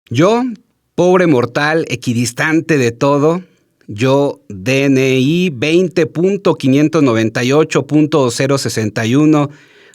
Yo, pobre mortal, equidistante de todo, yo, DNI 20.598.061,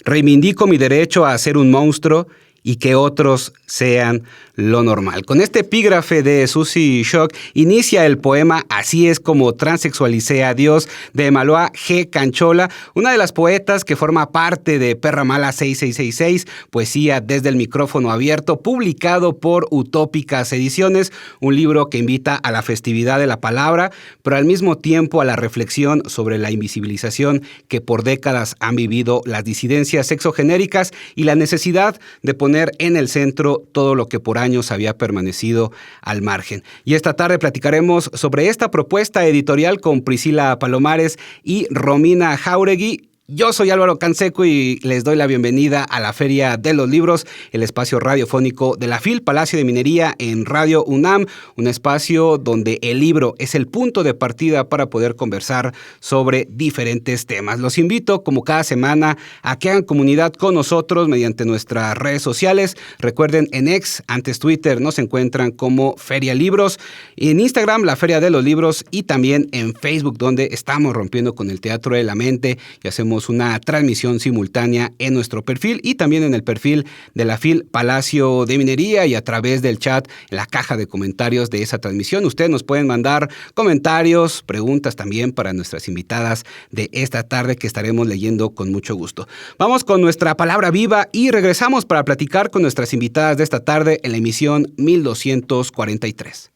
reivindico mi derecho a ser un monstruo y que otros sean lo normal. Con este epígrafe de Susie Shock inicia el poema Así es como transexualicé a Dios de Maloa G. Canchola, una de las poetas que forma parte de Perra Mala 6666, poesía desde el micrófono abierto, publicado por Utópicas Ediciones, un libro que invita a la festividad de la palabra, pero al mismo tiempo a la reflexión sobre la invisibilización que por décadas han vivido las disidencias sexogenéricas y la necesidad de poner en el centro todo lo que por años había permanecido al margen. Y esta tarde platicaremos sobre esta propuesta editorial con Priscila Palomares y Romina Jáuregui. Yo soy Álvaro Canseco y les doy la bienvenida a la Feria de los Libros, el espacio radiofónico de la FIL Palacio de Minería en Radio UNAM, un espacio donde el libro es el punto de partida para poder conversar sobre diferentes temas. Los invito, como cada semana, a que hagan comunidad con nosotros mediante nuestras redes sociales. Recuerden, en X, antes Twitter, nos encuentran como Feria Libros, en Instagram, la Feria de los Libros, y también en Facebook, donde estamos rompiendo con el teatro de la mente y hacemos una transmisión simultánea en nuestro perfil y también en el perfil de la FIL Palacio de Minería y a través del chat, en la caja de comentarios de esa transmisión. Ustedes nos pueden mandar comentarios, preguntas también para nuestras invitadas de esta tarde que estaremos leyendo con mucho gusto. Vamos con nuestra palabra viva y regresamos para platicar con nuestras invitadas de esta tarde en la emisión 1243.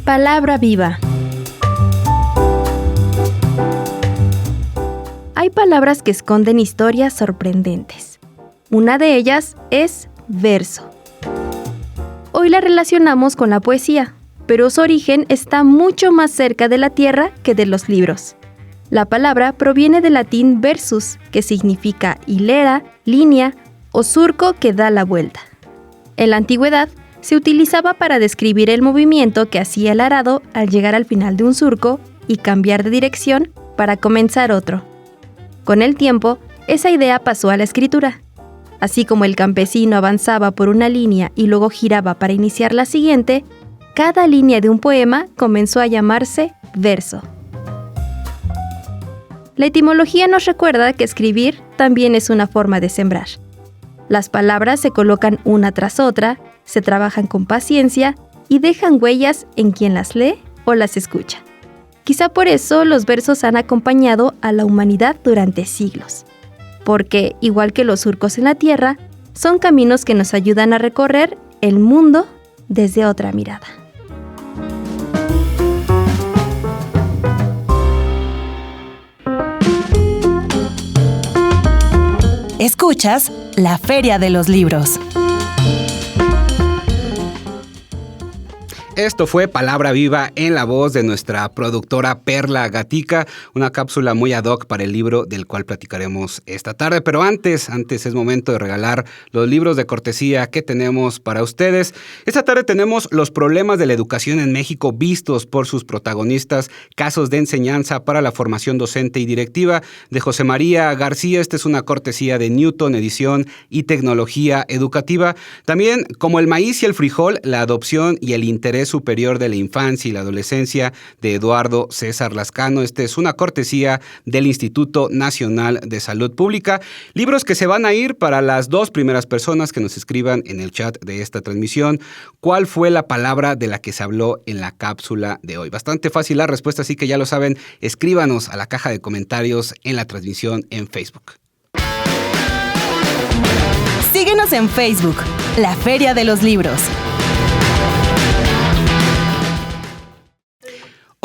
Palabra viva. Hay palabras que esconden historias sorprendentes. Una de ellas es verso. Hoy la relacionamos con la poesía, pero su origen está mucho más cerca de la tierra que de los libros. La palabra proviene del latín versus, que significa hilera, línea o surco que da la vuelta. En la antigüedad, se utilizaba para describir el movimiento que hacía el arado al llegar al final de un surco y cambiar de dirección para comenzar otro. Con el tiempo, esa idea pasó a la escritura. Así como el campesino avanzaba por una línea y luego giraba para iniciar la siguiente, cada línea de un poema comenzó a llamarse verso. La etimología nos recuerda que escribir también es una forma de sembrar. Las palabras se colocan una tras otra, se trabajan con paciencia y dejan huellas en quien las lee o las escucha. Quizá por eso los versos han acompañado a la humanidad durante siglos, porque, igual que los surcos en la tierra, son caminos que nos ayudan a recorrer el mundo desde otra mirada. Escuchas la Feria de los Libros. Esto fue Palabra Viva en la voz de nuestra productora Perla Gatica, una cápsula muy ad hoc para el libro del cual platicaremos esta tarde. Pero antes es momento de regalar los libros de cortesía que tenemos para ustedes. Esta tarde tenemos Los problemas de la educación en México vistos por sus protagonistas, casos de enseñanza para la formación docente y directiva, de José María García. Esta es una cortesía de Newton Edición y Tecnología Educativa. También Como el maíz y el frijol, la adopción y el interés superior de la infancia y la adolescencia, de Eduardo César Lascano. Esta es una cortesía del Instituto Nacional de Salud Pública. Libros que se van a ir para las dos primeras personas que nos escriban en el chat de esta transmisión. ¿Cuál fue la palabra de la que se habló en la cápsula de hoy? Bastante fácil la respuesta, así que ya lo saben, escríbanos a la caja de comentarios en la transmisión en Facebook. Síguenos en Facebook, la Feria de los Libros.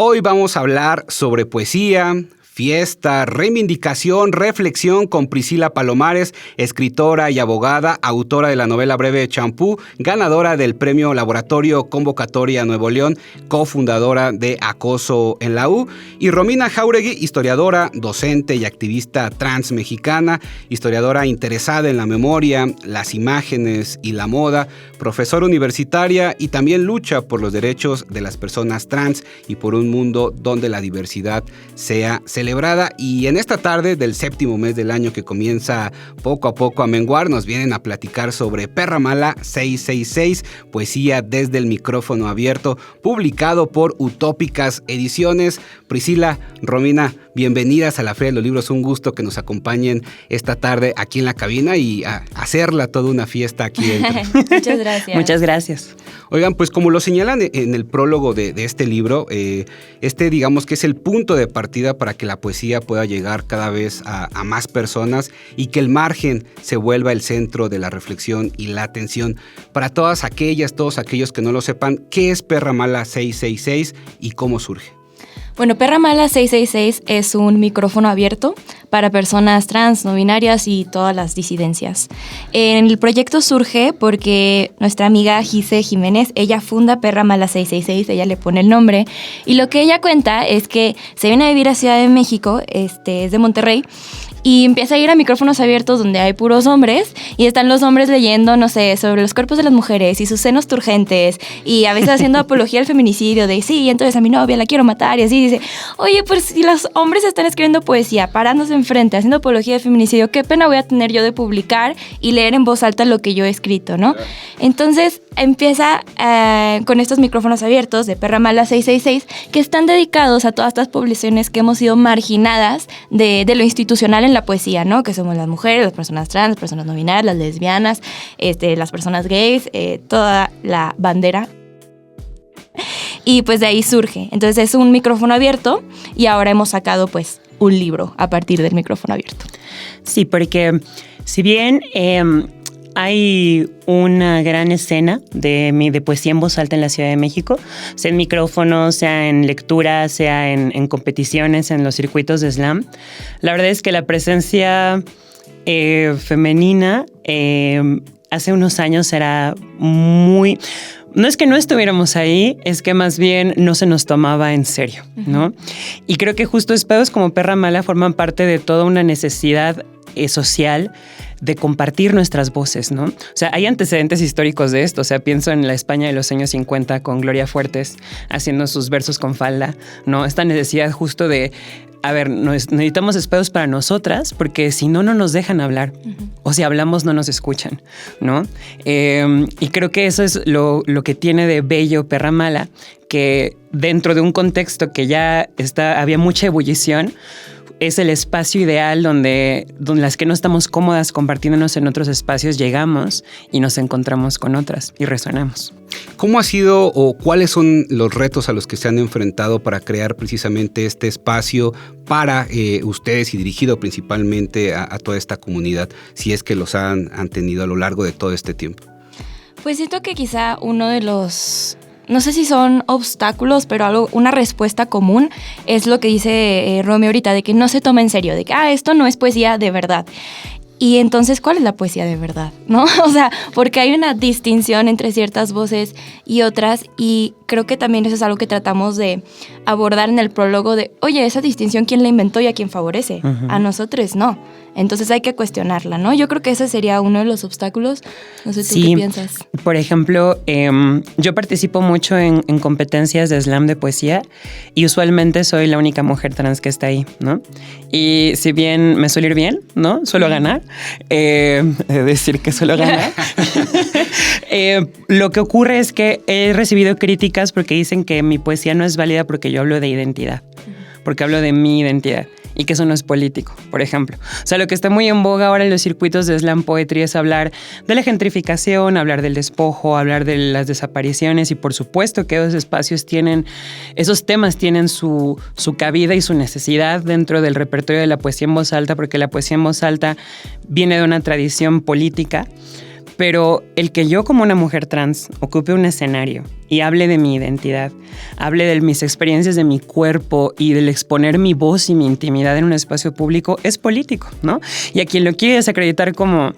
Hoy vamos a hablar sobre poesía, fiesta, reivindicación, reflexión con Priscila Palomares, escritora y abogada, autora de la novela breve Champú, ganadora del Premio Laboratorio Convocatoria Nuevo León, cofundadora de Acoso en la U, y Romina Jáuregui, historiadora, docente y activista trans mexicana, historiadora interesada en la memoria, las imágenes y la moda, profesora universitaria y también lucha por los derechos de las personas trans y por un mundo donde la diversidad sea celebrada. celebrada, y en esta tarde del 7º mes del año que comienza poco a poco a menguar, nos vienen a platicar sobre Perra Mala 666, poesía desde el micrófono abierto, publicado por Utópicas Ediciones. Priscila, Romina, bienvenidas a la Feria de los Libros. Un gusto que nos acompañen esta tarde aquí en la cabina y a hacerla toda una fiesta aquí dentro. Muchas gracias. Muchas gracias. Oigan, pues como lo señalan en el prólogo de este libro, digamos que es el punto de partida para que la poesía pueda llegar cada vez a más personas y que el margen se vuelva el centro de la reflexión y la atención. Para todos aquellos que no lo sepan, ¿qué es Perra Mala 666 y cómo surge? Bueno, Perra Mala 666 es un micrófono abierto para personas trans, no binarias y todas las disidencias. El proyecto surge porque nuestra amiga Gise Jiménez, ella funda Perra Mala 666, ella le pone el nombre, y lo que ella cuenta es que se viene a vivir a Ciudad de México, es de Monterrey, y empieza a ir a micrófonos abiertos donde hay puros hombres y están los hombres leyendo, no sé, sobre los cuerpos de las mujeres y sus senos turgentes y a veces haciendo apología al feminicidio de sí, entonces a mi novia la quiero matar y así dice, oye, pues si los hombres están escribiendo poesía, parándose enfrente, haciendo apología de feminicidio, qué pena voy a tener yo de publicar y leer en voz alta lo que yo he escrito, ¿no? Entonces empieza con estos micrófonos abiertos de Perra Mala 666 que están dedicados a todas estas poblaciones que hemos sido marginadas de lo institucional en la poesía, ¿no? Que somos las mujeres, las personas trans, las personas no binarias, las lesbianas, las personas gays, toda la bandera. Y pues de ahí surge. Entonces es un micrófono abierto y ahora hemos sacado pues un libro a partir del micrófono abierto. Sí, porque si bien hay una gran escena de poesía en voz alta en la Ciudad de México, sea en micrófonos, sea en lectura, sea en competiciones, en los circuitos de slam. La verdad es que la presencia femenina hace unos años era muy... No es que no estuviéramos ahí, es que más bien no se nos tomaba en serio, ¿no? Y creo que justo espacios como Perra Mala forman parte de toda una necesidad social de compartir nuestras voces, ¿no? O sea, hay antecedentes históricos de esto. O sea, pienso en la España de los años 50 con Gloria Fuertes haciendo sus versos con falda, ¿no? Esta necesidad justo de, a ver, necesitamos espacios para nosotras porque si no, no nos dejan hablar. O si hablamos, no nos escuchan, ¿no? Y creo que eso es lo que tiene de bello Perra Mala, que dentro de un contexto que ya había mucha ebullición, es el espacio ideal donde las que no estamos cómodas compartiéndonos en otros espacios llegamos y nos encontramos con otras y resonamos. ¿Cómo ha sido o cuáles son los retos a los que se han enfrentado para crear precisamente este espacio para ustedes y dirigido principalmente a toda esta comunidad, si es que los han tenido a lo largo de todo este tiempo? Pues siento que quizá uno de los... No sé si son obstáculos, pero una respuesta común es lo que dice Romeo ahorita, de que no se toma en serio, de que esto no es poesía de verdad. Y entonces, ¿cuál es la poesía de verdad? ¿No? O sea, porque hay una distinción entre ciertas voces y otras, y creo que también eso es algo que tratamos de abordar en el prólogo de, oye, esa distinción, ¿quién la inventó y a quién favorece? A nosotros no. Entonces hay que cuestionarla, ¿no? Yo creo que ese sería uno de los obstáculos. No sé, ¿tú qué piensas? Por ejemplo, yo participo mucho en competencias de slam de poesía y usualmente soy la única mujer trans que está ahí, ¿no? Y si bien me suele ir bien, ¿no? Suelo ganar. Decir que suelo ganar. Lo que ocurre es que he recibido críticas porque dicen que mi poesía no es válida porque yo hablo de identidad, porque hablo de mi identidad. Y que eso no es político, por ejemplo. O sea, lo que está muy en boga ahora en los circuitos de slam poetry es hablar de la gentrificación, hablar del despojo, hablar de las desapariciones, y por supuesto que esos temas tienen su cabida y su necesidad dentro del repertorio de la poesía en voz alta, porque la poesía en voz alta viene de una tradición política. Pero el que yo como una mujer trans ocupe un escenario y hable de mi identidad, hable de mis experiencias de mi cuerpo y del exponer mi voz y mi intimidad en un espacio público es político, ¿no? Y a quien lo quiere desacreditar como,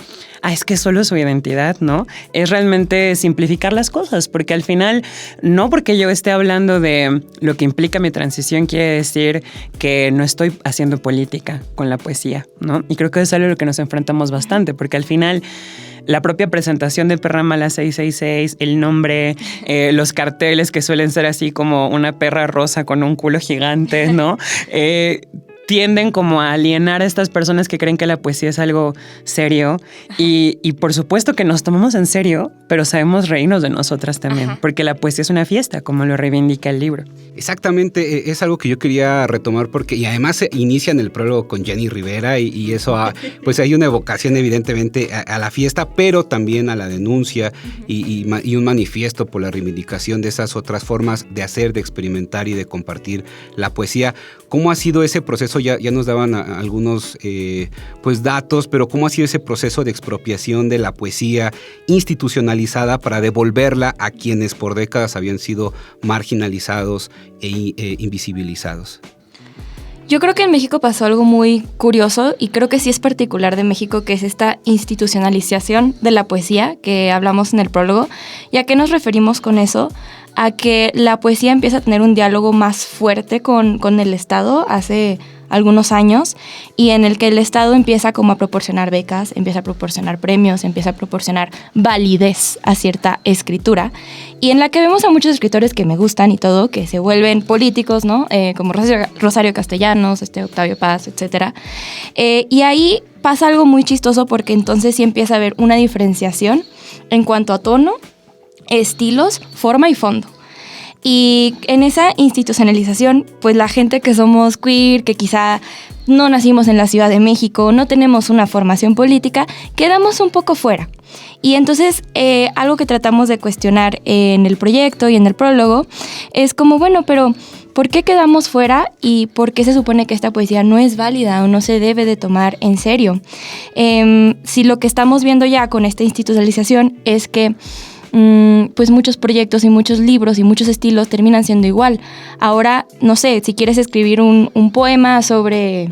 es que solo su identidad, ¿no? Es realmente simplificar las cosas, porque al final, no porque yo esté hablando de lo que implica mi transición quiere decir que no estoy haciendo política con la poesía, ¿no? Y creo que eso es algo a lo que nos enfrentamos bastante, porque al final la propia presentación de Perra Mala 666, el nombre, los carteles que suelen ser así como una perra rosa con un culo gigante, ¿no? tienden como a alienar a estas personas que creen que la poesía es algo serio y por supuesto que nos tomamos en serio, pero sabemos reírnos de nosotras también, porque la poesía es una fiesta, como lo reivindica el libro. Exactamente, es algo que yo quería retomar porque, y además se inicia en el prólogo con Jenny Rivera y eso, pues hay una evocación evidentemente a la fiesta, pero también a la denuncia y un manifiesto por la reivindicación de esas otras formas de hacer, de experimentar y de compartir la poesía. ¿Cómo ha sido ese proceso? Ya nos daban algunos pues datos, pero ¿cómo ha sido ese proceso de expropiación de la poesía institucionalizada para devolverla a quienes por décadas habían sido marginalizados e invisibilizados? Yo creo que en México pasó algo muy curioso y creo que sí es particular de México, que es esta institucionalización de la poesía que hablamos en el prólogo. ¿Y a qué nos referimos con eso? A que la poesía empieza a tener un diálogo más fuerte con el Estado hace algunos años, y en el que el Estado empieza como a proporcionar becas, empieza a proporcionar premios, empieza a proporcionar validez a cierta escritura, y en la que vemos a muchos escritores que me gustan y todo, que se vuelven políticos, ¿no? Como Rosario Castellanos, Octavio Paz, etc. Y ahí pasa algo muy chistoso porque entonces sí empieza a haber una diferenciación en cuanto a tono, estilos, forma y fondo. Y en esa institucionalización, pues la gente que somos queer, que quizá no nacimos en la Ciudad de México, no tenemos una formación política, quedamos un poco fuera. Y entonces algo que tratamos de cuestionar en el proyecto y en el prólogo es como, bueno, pero ¿por qué quedamos fuera y por qué se supone que esta poesía no es válida o no se debe de tomar en serio? Si lo que estamos viendo ya con esta institucionalización es que pues muchos proyectos y muchos libros y muchos estilos terminan siendo igual. Ahora, no sé, si quieres escribir un poema sobre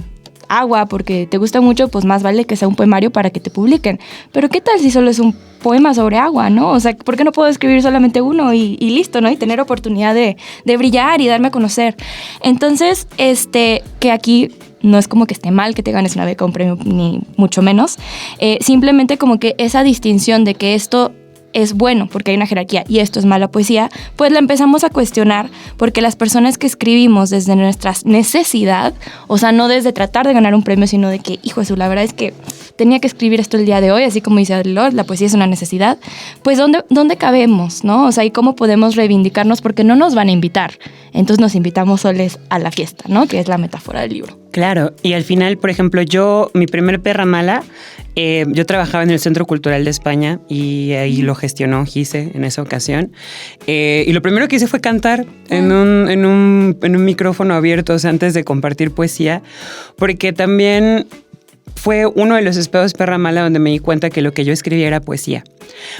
agua porque te gusta mucho, pues más vale que sea un poemario para que te publiquen. Pero ¿qué tal si solo es un poema sobre agua, no? O sea, ¿por qué no puedo escribir solamente uno y listo, ¿no? Y tener oportunidad de brillar y darme a conocer. Entonces, que aquí no es como que esté mal que te ganes una beca o un premio, ni mucho menos. Simplemente como que esa distinción de que esto es bueno porque hay una jerarquía y esto es mala poesía, pues la empezamos a cuestionar porque las personas que escribimos desde nuestra necesidad, o sea, no desde tratar de ganar un premio, sino de que, hijo de su, la verdad es que tenía que escribir esto el día de hoy, así como dice Adlor, la poesía es una necesidad, pues ¿dónde cabemos, no? O sea, ¿y cómo podemos reivindicarnos? Porque no nos van a invitar, entonces nos invitamos soles a la fiesta, ¿no? Que es la metáfora del libro. Claro, y al final, por ejemplo, mi primer Perra Mala, yo trabajaba en el Centro Cultural de España y ahí lo gestionó Gise en esa ocasión. Y lo primero que hice fue cantar en un micrófono abierto, o sea, antes de compartir poesía, porque también fue uno de los espejos Perra Mala donde me di cuenta que lo que yo escribía era poesía.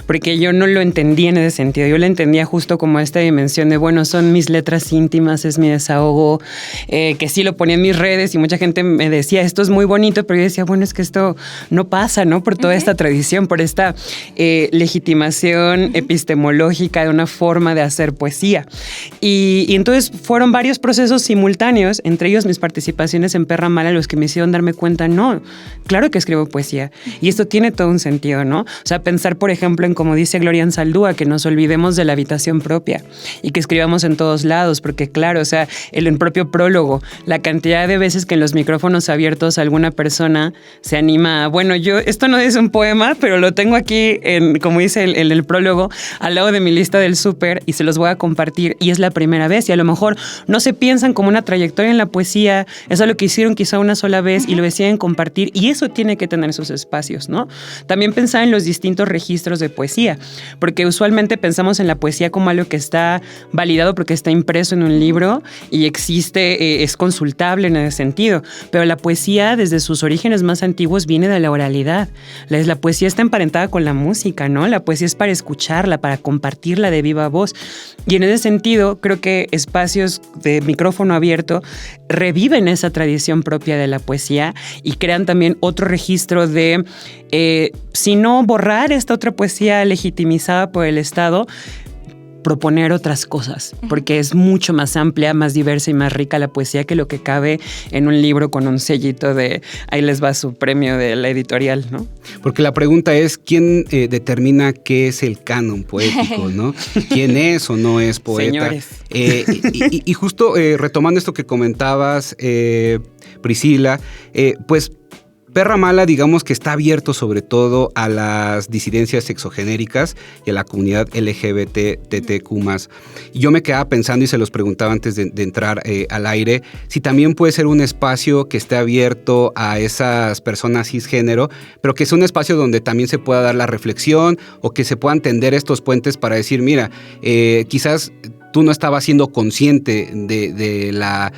Porque yo no lo entendía en ese sentido. Yo lo entendía justo como esta dimensión de, bueno, son mis letras íntimas, es mi desahogo, que sí lo ponía en mis redes y mucha gente me decía, esto es muy bonito, pero yo decía, bueno, es que esto no pasa, ¿no? Por toda esta tradición, por esta legitimación epistemológica de una forma de hacer poesía. Y entonces fueron varios procesos simultáneos, entre ellos mis participaciones en Perra Mala, los que me hicieron darme cuenta, no, claro que escribo poesía y esto tiene todo un sentido, ¿no? O sea, pensar, por ejemplo, en como dice Gloria Anzaldúa, que nos olvidemos de la habitación propia y que escribamos en todos lados, porque claro, o sea, en el propio prólogo, la cantidad de veces que en los micrófonos abiertos alguna persona se anima a, bueno, esto no es un poema, pero lo tengo aquí, como dice el prólogo, al lado de mi lista del súper y se los voy a compartir y es la primera vez y a lo mejor no se piensan como una trayectoria en la poesía, es algo que hicieron quizá una sola vez y lo deciden compartir y eso tiene que tener sus espacios, ¿no? También pensar en los distintos registros de poesía, porque usualmente pensamos en la poesía como algo que está validado porque está impreso en un libro y existe, es consultable en ese sentido, pero la poesía desde sus orígenes más antiguos viene de la oralidad. La poesía está emparentada con la música, ¿no? La poesía es para escucharla, para compartirla de viva voz y en ese sentido creo que espacios de micrófono abierto reviven esa tradición propia de la poesía y crean también otro registro de, si no borrar esta otra poesía legitimizada por el Estado, proponer otras cosas, porque es mucho más amplia, más diversa y más rica la poesía que lo que cabe en un libro con un sellito de ahí les va su premio de la editorial, ¿no? Porque la pregunta es, ¿quién determina qué es el canon poético, ¿no? ¿Quién es o no es poeta? Señores. Y justo retomando esto que comentabas, Priscila, pues Perra Mala, digamos que está abierto sobre todo a las disidencias sexogenéricas y a la comunidad LGBTQ+. Y yo me quedaba pensando y se los preguntaba antes de entrar al aire, si también puede ser un espacio que esté abierto a esas personas cisgénero, pero que es un espacio donde también se pueda dar la reflexión o que se puedan tender estos puentes para decir, mira, quizás tú no estabas siendo consciente de la...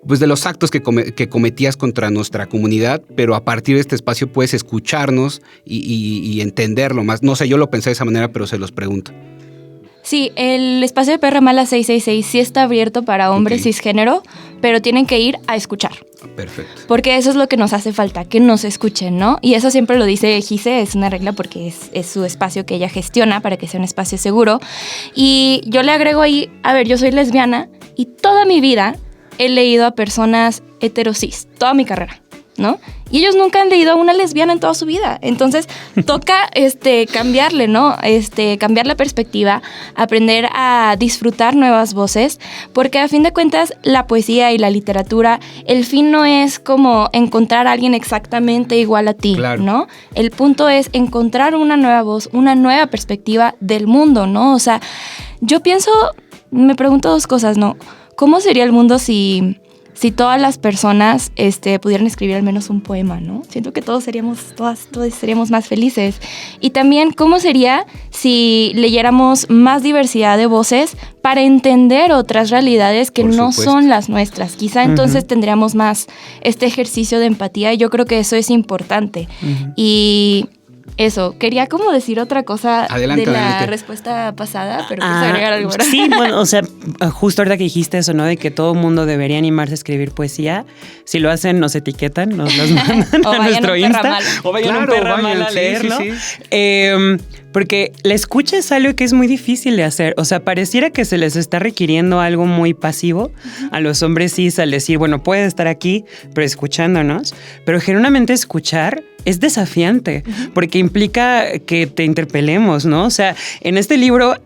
pues de los actos que cometías contra nuestra comunidad, pero a partir de este espacio puedes escucharnos y entenderlo más. No sé, yo lo pensé de esa manera, pero se los pregunto. Sí, el espacio de Perra Mala 666 sí está abierto para hombres cisgénero, pero tienen que ir a escuchar. Perfecto. Porque eso es lo que nos hace falta, que nos escuchen, ¿no? Y eso siempre lo dice Gise, es una regla porque es su espacio que ella gestiona para que sea un espacio seguro. Y yo le agrego ahí, a ver, yo soy lesbiana y toda mi vida he leído a personas heterosis, toda mi carrera, ¿no? Y ellos nunca han leído a una lesbiana en toda su vida. Entonces, toca cambiarle, ¿no? Cambiar la perspectiva, aprender a disfrutar nuevas voces, porque a fin de cuentas, la poesía y la literatura, el fin no es como encontrar a alguien exactamente igual a ti, claro, ¿no? El punto es encontrar una nueva voz, una nueva perspectiva del mundo, ¿no? O sea, yo me pregunto dos cosas, ¿no? ¿Cómo sería el mundo si todas las personas pudieran escribir al menos un poema, ¿no? Siento que todos seríamos más felices. Y también, ¿cómo sería si leyéramos más diversidad de voces para entender otras realidades que no son las nuestras? Quizá entonces tendríamos más este ejercicio de empatía y yo creo que eso es importante. Y... eso, quería como decir otra cosa adelante. Respuesta pasada, pero quieres agregar algo, ¿verdad? Sí, bueno, o sea, justo ahorita que dijiste eso, ¿no? De que todo el mundo debería animarse a escribir poesía. Si lo hacen, nos etiquetan, nos los mandan a nuestro Insta. O vayan a un Perra Mala a leerlo. Sí. Porque la escucha es algo que es muy difícil de hacer. O sea, pareciera que se les está requiriendo algo muy pasivo a los hombres cis al decir, bueno, puedes estar aquí, pero escuchándonos. Pero genuinamente escuchar es desafiante, porque implica que te interpelemos, ¿no? O sea, en este libro,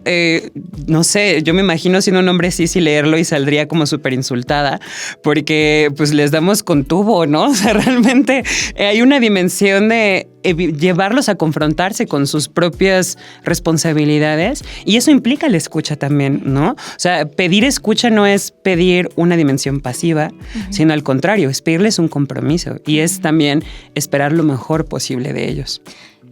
no sé, yo me imagino siendo un hombre cis y leerlo y saldría como súper insultada, porque pues les damos con tubo, ¿no? O sea, realmente hay una dimensión de llevarlos a confrontarse con sus propias responsabilidades y eso implica la escucha también, ¿no? O sea, pedir escucha no es pedir una dimensión pasiva, sino al contrario, es pedirles un compromiso y es también esperar lo mejor posible de ellos.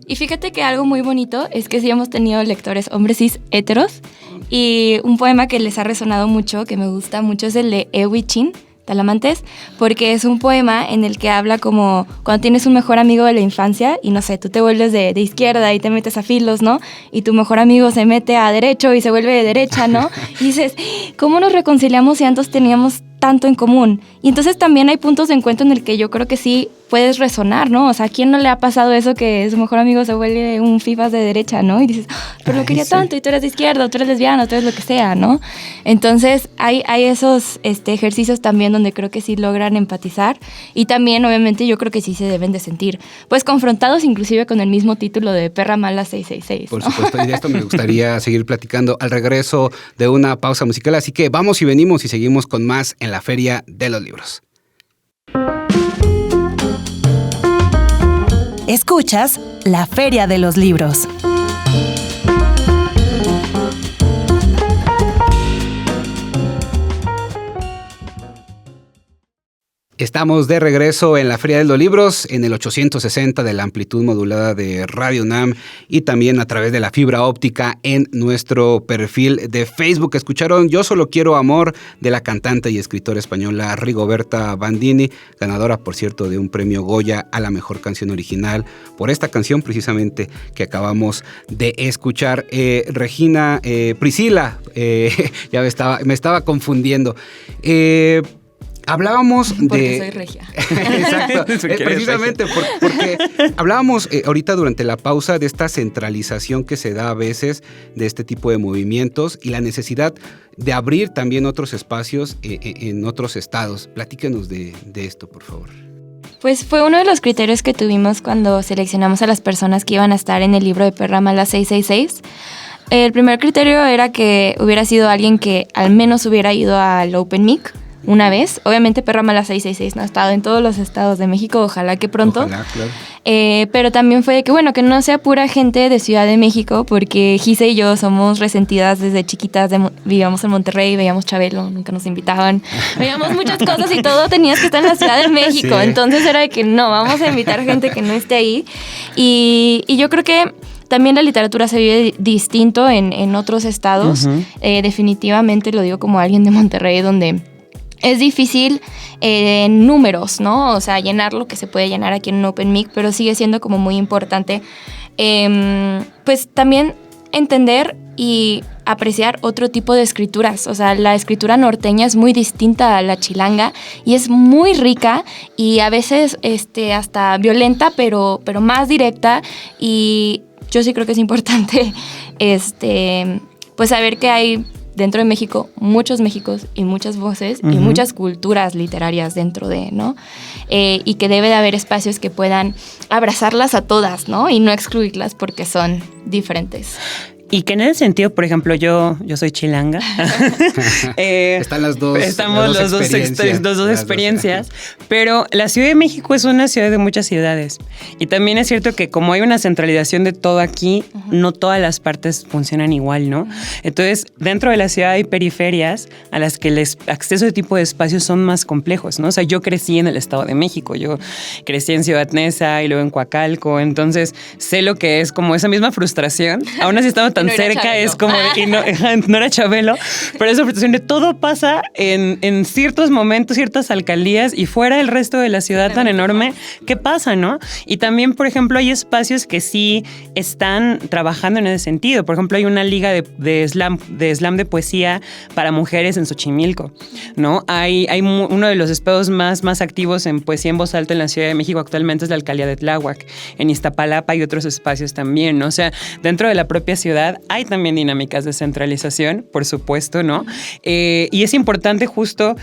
Y fíjate que algo muy bonito es que sí hemos tenido lectores hombres cis heteros y un poema que les ha resonado mucho, que me gusta mucho, es el de Ewi Chin Talamantes, porque es un poema en el que habla como cuando tienes un mejor amigo de la infancia y no sé, tú te vuelves de izquierda y te metes a filos, ¿no? Y tu mejor amigo se mete a derecho y se vuelve de derecha, ¿no? Y dices, ¿cómo nos reconciliamos si antes teníamos tanto en común? Y entonces también hay puntos de encuentro en el que yo creo que sí puedes resonar, ¿no? O sea, ¿a quién no le ha pasado eso que su mejor amigo se vuelve un fifas de derecha, ¿no? Y dices, pero lo quería tanto y tú eres de izquierda, tú eres lesbiana, tú eres lo que sea, ¿no? Entonces hay esos ejercicios también donde creo que sí logran empatizar y también obviamente yo creo que sí se deben de sentir pues confrontados inclusive con el mismo título de Perra Mala 666. Por supuesto, y de esto me gustaría seguir platicando al regreso de una pausa musical, así que vamos y venimos y seguimos con más en la Feria de los Libros. Escuchas La Feria de los Libros. Estamos de regreso en la Feria de los Libros, en el 860 de la amplitud modulada de Radio UNAM y también a través de la fibra óptica en nuestro perfil de Facebook. Escucharon Yo Solo Quiero Amor de la cantante y escritora española Rigoberta Bandini, ganadora, por cierto, de un premio Goya a la mejor canción original por esta canción precisamente que acabamos de escuchar. Priscila, ya me estaba confundiendo. Hablábamos Porque soy regia. Exacto, precisamente porque hablábamos ahorita durante la pausa de esta centralización que se da a veces de este tipo de movimientos y la necesidad de abrir también otros espacios en otros estados. Platícanos de esto, por favor. Pues fue uno de los criterios que tuvimos cuando seleccionamos a las personas que iban a estar en el libro de Perra Mala 666. El primer criterio era que hubiera sido alguien que al menos hubiera ido al Open Mic una vez. Obviamente Perra Mala 666 no ha estado en todos los estados de México, ojalá que pronto. Ojalá, claro. Pero también fue que, bueno, que no sea pura gente de Ciudad de México, porque Gise y yo somos resentidas desde chiquitas, vivíamos en Monterrey, veíamos Chabelo, nunca nos invitaban, veíamos muchas cosas y todo tenías que estar en la Ciudad de México, sí. Entonces era de que no, vamos a invitar gente que no esté ahí. Y yo creo que también la literatura se vive distinto en otros estados. Uh-huh. Definitivamente lo digo como alguien de Monterrey, donde es difícil en números, ¿no? O sea, llenar lo que se puede llenar aquí en un Open Mic, pero sigue siendo como muy importante, pues también entender y apreciar otro tipo de escrituras. O sea, la escritura norteña es muy distinta a la chilanga y es muy rica y a veces hasta violenta, pero más directa. Y yo sí creo que es importante pues saber que hay dentro de México muchos Méxicos y muchas voces uh-huh. y muchas culturas literarias dentro de, ¿no? Y que debe de haber espacios que puedan abrazarlas a todas, ¿no? Y no excluirlas porque son diferentes. Y que en ese sentido, por ejemplo, yo soy chilanga. Están las dos. Estamos las dos experiencias. Pero la Ciudad de México es una ciudad de muchas ciudades. Y también es cierto que como hay una centralización de todo aquí, uh-huh. no todas las partes funcionan igual, ¿no? Uh-huh. Entonces, dentro de la ciudad hay periferias a las que el acceso a este tipo de espacios son más complejos, ¿no? O sea, yo crecí en el Estado de México. Yo crecí en Ciudad Neza y luego en Coacalco. Entonces, sé lo que es como esa misma frustración. Aún así estamos tan no cerca, Chabelo. Es como y no era Chabelo, pero esa frustración de todo pasa en ciertos momentos, ciertas alcaldías y fuera del resto de la ciudad tan enorme, ¿qué pasa, no? Y también, por ejemplo, hay espacios que sí están trabajando en ese sentido. Por ejemplo, hay una liga de slam de poesía para mujeres en Xochimilco, ¿no? Hay uno de los espacios más activos en poesía en voz alta en la Ciudad de México actualmente es la alcaldía de Tláhuac. En Iztapalapa hay otros espacios también, ¿no? O sea, dentro de la propia ciudad hay también dinámicas de centralización, por supuesto, ¿no? Y es importante justo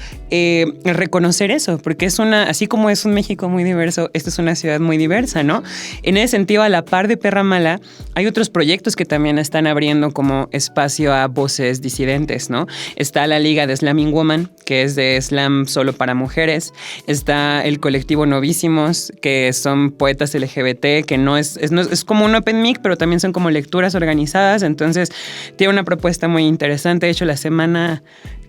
reconocer eso, porque así como es un México muy diverso, esta es una ciudad muy diversa, ¿no? En ese sentido, a la par de Perra Mala, hay otros proyectos que también están abriendo como espacio a voces disidentes, ¿no? Está la Liga de Slamming Woman, que es de slam solo para mujeres. Está el colectivo Novísimos, que son poetas LGBT, que no es como un open mic, pero también son como lecturas organizadas. Entonces, tiene una propuesta muy interesante. De hecho, la semana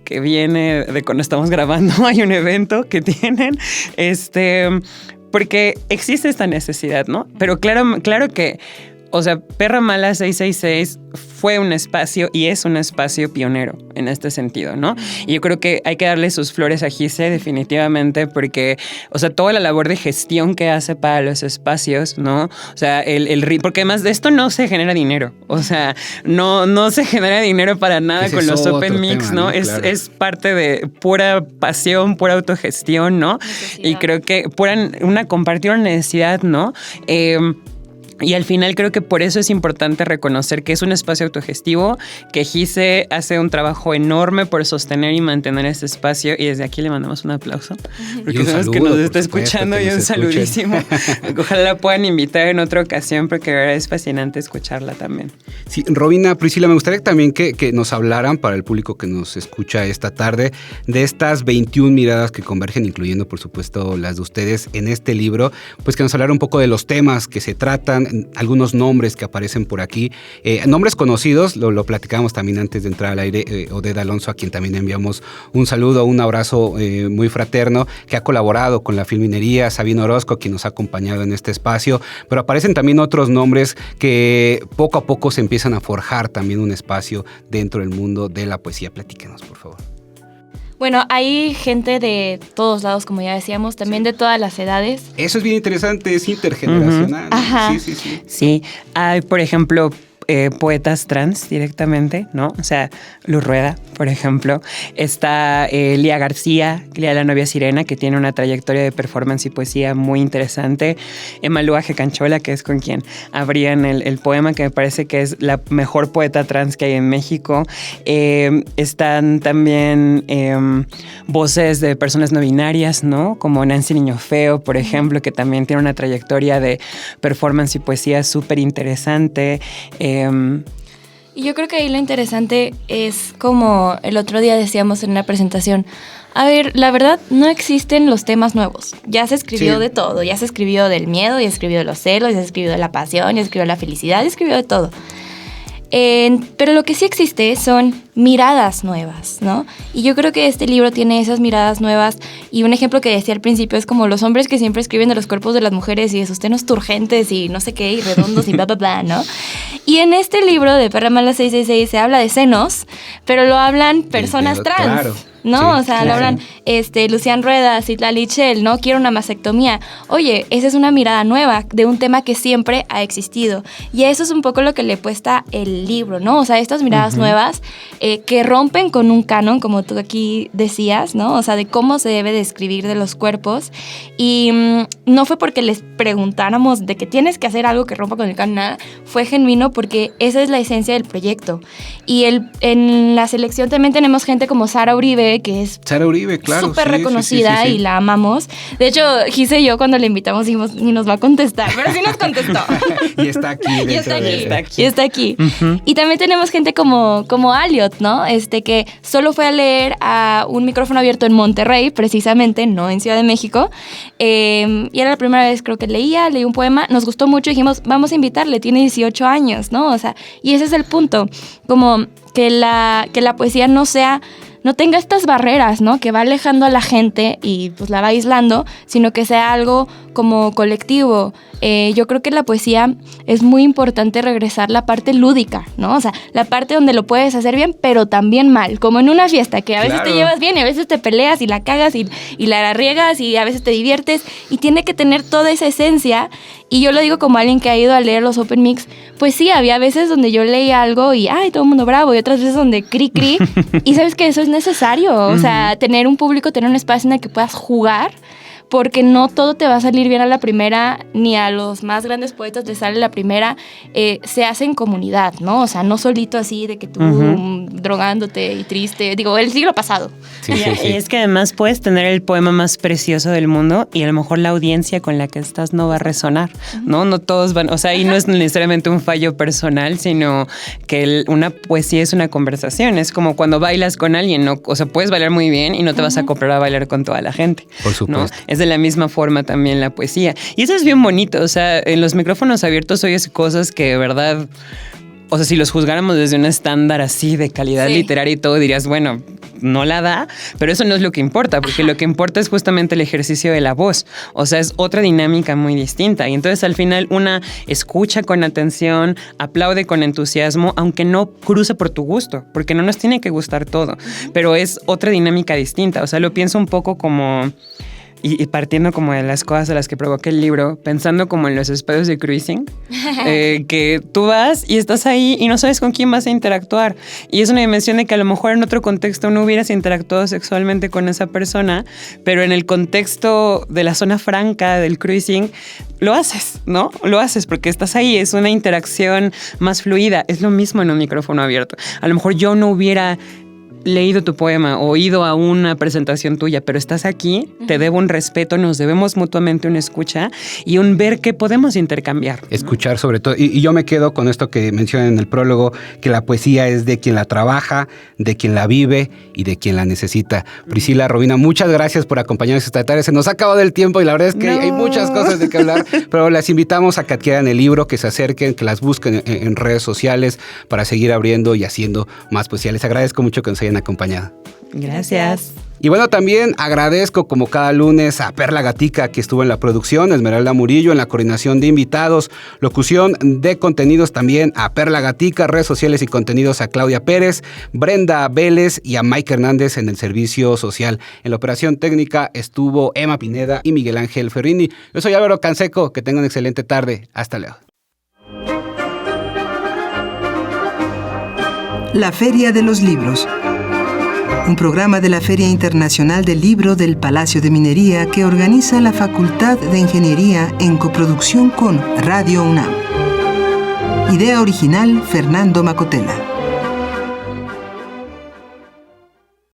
que viene de cuando estamos grabando hay un evento que tienen, porque existe esta necesidad, ¿no? Pero claro que, o sea, Perra Mala 666 fue un espacio y es un espacio pionero en este sentido, ¿no? Y yo creo que hay que darle sus flores a Gise definitivamente porque, o sea, toda la labor de gestión que hace para los espacios, ¿no? O sea, porque además de esto no se genera dinero, o sea, no se genera dinero para nada con los open mix, ¿no? Claro. Es parte de pura pasión, pura autogestión, ¿no? Necesidad. Y creo que compartir una necesidad, ¿no? Y al final creo que por eso es importante reconocer que es un espacio autogestivo, que Gise hace un trabajo enorme por sostener y mantener este espacio y desde aquí le mandamos un aplauso porque sabemos que nos está escuchando y un saludísimo. Ojalá la puedan invitar en otra ocasión porque de verdad es fascinante escucharla también. Sí, Robina, Priscila, me gustaría también que nos hablaran para el público que nos escucha esta tarde de estas 21 miradas que convergen, incluyendo por supuesto las de ustedes en este libro, pues que nos hablaran un poco de los temas que se tratan, algunos nombres que aparecen por aquí, nombres conocidos, lo platicábamos también antes de entrar al aire, Oded Alonso, a quien también enviamos un saludo, un abrazo muy fraterno, que ha colaborado con la Filminería, Sabino Orozco, quien nos ha acompañado en este espacio, pero aparecen también otros nombres que poco a poco se empiezan a forjar también un espacio dentro del mundo de la poesía. Platíquenos, por favor. Bueno, hay gente de todos lados, como ya decíamos, también de todas las edades. Eso es bien interesante, es intergeneracional. Uh-huh. Ajá. Sí. Sí, hay, por ejemplo, poetas trans directamente, ¿no? O sea, Luz Rueda, por ejemplo. Está Lía García, Lía la novia sirena, que tiene una trayectoria de performance y poesía muy interesante. Emma Luaje Canchola, que es con quien abrían el poema, que me parece que es la mejor poeta trans que hay en México. Están también voces de personas no binarias, ¿no? Como Nancy Niño Feo, por ejemplo, que también tiene una trayectoria de performance y poesía súper interesante. Y yo creo que ahí lo interesante es como el otro día decíamos en una presentación, a ver, la verdad no existen los temas nuevos. Ya se escribió de todo, ya se escribió del miedo, ya se escribió de los celos, ya se escribió de la pasión, ya se escribió de la felicidad, ya se escribió de todo. Pero lo que sí existe son miradas nuevas, ¿no? Y yo creo que este libro tiene esas miradas nuevas, y un ejemplo que decía al principio es como los hombres que siempre escriben de los cuerpos de las mujeres y de sus senos turgentes y no sé qué, y redondos y bla, bla, bla, ¿no? Y en este libro de Perra Mala 666 se habla de senos, pero lo hablan personas trans. Claro. ¿No? Sí, o sea, claro. lo hablan Lucian Rueda, Citlali Chel, ¿no? Quiero una mastectomía. Oye, esa es una mirada nueva de un tema que siempre ha existido. Y eso es un poco lo que le puesta el libro, ¿no? O sea, estas miradas nuevas que rompen con un canon, como tú aquí decías, ¿no? O sea, de cómo se debe describir de los cuerpos. Y no fue porque les preguntáramos de que tienes que hacer algo que rompa con el canon, nada. Fue genuino porque esa es la esencia del proyecto. Y en la selección también tenemos gente como Sara Uribe, que es Sara Uribe, claro. súper sí, reconocida sí. y la amamos. De hecho, Gise y yo cuando le invitamos dijimos, ni nos va a contestar, pero sí nos contestó. Y está aquí. Y está dentro aquí. Y está aquí. Y también tenemos gente como Aliot, ¿no? Que solo fue a leer a un micrófono abierto en Monterrey, precisamente, no en Ciudad de México. Y era la primera vez, creo que leí un poema, nos gustó mucho y dijimos, vamos a invitarle, tiene 18 años, ¿no? O sea, y ese es el punto, como que la poesía no tenga estas barreras, ¿no? Que va alejando a la gente y pues la va aislando, sino que sea algo como colectivo. Yo creo que la poesía es muy importante regresar la parte lúdica, ¿no? O sea, la parte donde lo puedes hacer bien, pero también mal, como en una fiesta, que a veces te llevas bien y a veces te peleas y la cagas y la riegas y a veces te diviertes, y tiene que tener toda esa esencia. Y yo lo digo como alguien que ha ido a leer los open mix, pues sí, había veces donde yo leía algo y ¡ay, todo el mundo bravo! Y otras veces donde cri. Y sabes que eso es necesario, o sea, tener un público, tener un espacio en el que puedas jugar, porque no todo te va a salir bien a la primera, ni a los más grandes poetas les sale la primera. Se hace en comunidad, ¿no? O sea, no solito así de que tú drogándote y triste. Digo, el siglo pasado. Sí. Y es que además puedes tener el poema más precioso del mundo y a lo mejor la audiencia con la que estás no va a resonar, ¿no? No todos van, o sea, y no es necesariamente un fallo personal, sino que una poesía es una conversación. Es como cuando bailas con alguien, ¿no? O sea, puedes bailar muy bien y no te vas a acoplar a bailar con toda la gente. Por supuesto. ¿No? Es de la misma forma también la poesía. Y eso es bien bonito. O sea, en los micrófonos abiertos oyes cosas que de verdad, o sea, si los juzgáramos desde un estándar así de calidad literaria y todo, dirías, bueno, no la da, pero eso no es lo que importa, porque lo que importa es justamente el ejercicio de la voz. O sea, es otra dinámica muy distinta. Y entonces al final una escucha con atención, aplaude con entusiasmo, aunque no cruce por tu gusto, porque no nos tiene que gustar todo, pero es otra dinámica distinta. O sea, lo pienso un poco como... Y partiendo como de las cosas de las que provoca el libro, pensando como en los espacios de cruising, que tú vas y estás ahí y no sabes con quién vas a interactuar. Y es una dimensión de que a lo mejor en otro contexto no hubieras interactuado sexualmente con esa persona, pero en el contexto de la zona franca del cruising, lo haces, ¿no? Lo haces porque estás ahí, es una interacción más fluida. Es lo mismo en un micrófono abierto. A lo mejor yo no hubiera leído tu poema o ido a una presentación tuya, pero estás aquí, te debo un respeto, nos debemos mutuamente una escucha y un ver qué podemos intercambiar, ¿no? Escuchar sobre todo. Y yo me quedo con esto que mencionan en el prólogo, que la poesía es de quien la trabaja, de quien la vive y de quien la necesita. Priscila, Robina, muchas gracias por acompañarnos esta tarde. Se nos ha acabado el tiempo y la verdad es que hay muchas cosas de que hablar, pero las invitamos a que adquieran el libro, que se acerquen, que las busquen en redes sociales para seguir abriendo y haciendo más poesía. Les agradezco mucho que nos hayan acompañado. Gracias. Y bueno, también agradezco como cada lunes a Perla Gatica, que estuvo en la producción, Esmeralda Murillo en la coordinación de invitados, locución de contenidos también a Perla Gatica, redes sociales y contenidos a Claudia Pérez, Brenda Vélez y a Mike Hernández en el servicio social. En la operación técnica estuvo Emma Pineda y Miguel Ángel Ferrini. Yo soy Álvaro Canseco, que tengan una excelente tarde. Hasta luego. La Feria de los Libros. Un programa de la Feria Internacional del Libro del Palacio de Minería que organiza la Facultad de Ingeniería en coproducción con Radio UNAM. Idea original, Fernando Macotela.